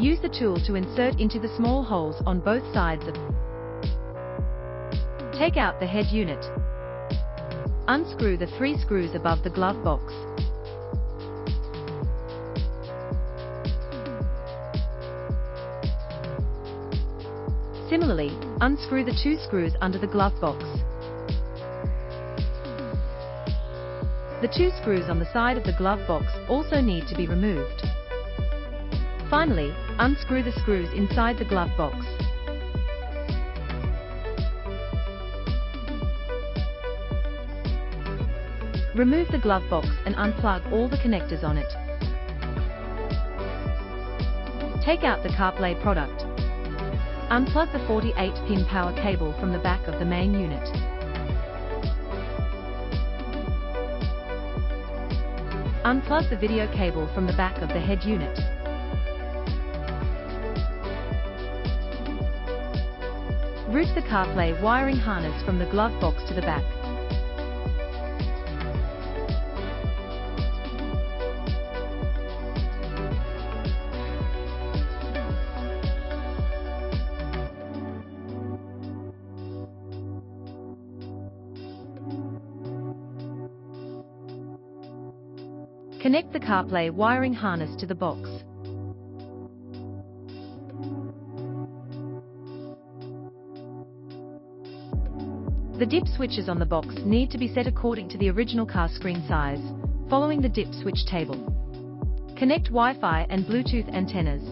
Use the tool to insert into the small holes on both sides of. Take out the head unit. Unscrew the 3 screws above the glove box. Similarly, unscrew the 2 screws under the glove box. The 2 screws on the side of the glove box also need to be removed. Finally, unscrew the screws inside the glove box. Remove the glove box and unplug all the connectors on it. Take out the CarPlay product. Unplug the 48-pin power cable from the back of the main unit. Unplug the video cable from the back of the head unit. Route the CarPlay wiring harness from the glove box to the back. Connect the CarPlay wiring harness to the box. The dip switches on the box need to be set according to the original car screen size, following the dip switch table. Connect Wi-Fi and Bluetooth antennas.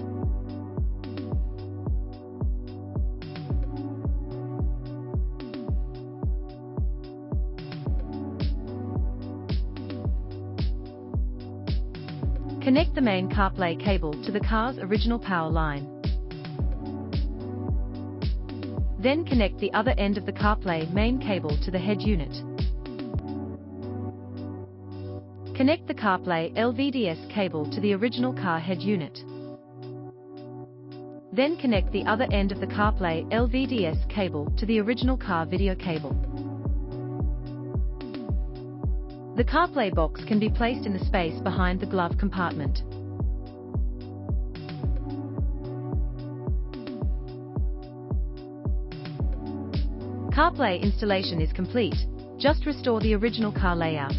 Connect the main CarPlay cable to the car's original power line. Then connect the other end of the CarPlay main cable to the head unit. Connect the CarPlay LVDS cable to the original car head unit. Then connect the other end of the CarPlay LVDS cable to the original car video cable. The CarPlay box can be placed in the space behind the glove compartment. CarPlay installation is complete. Just restore the original car layout.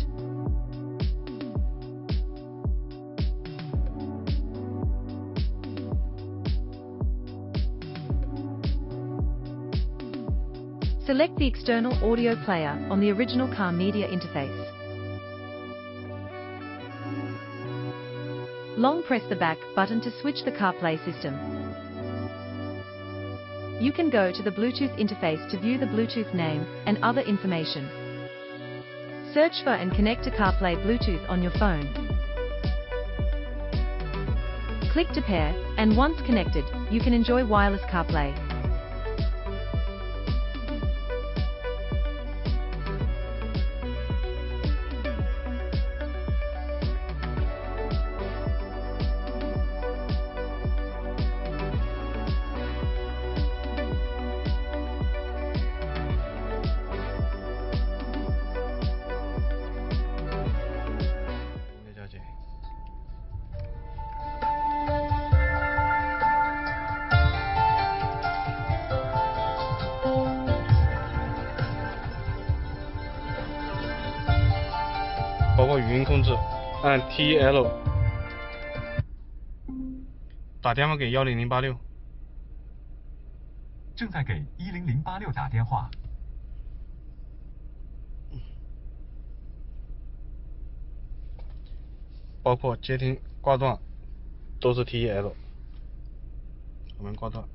Select the external audio player on the original car media interface. Long press the back button to switch the CarPlay system. You can go to the Bluetooth interface to view the Bluetooth name and other information. Search for and connect to CarPlay Bluetooth on your phone. Click to pair, and once connected, you can enjoy wireless CarPlay.包括语音控制，按 TL 打电话给10086。正在给10086打电话。包括接听挂断都是 TL， 我们挂断。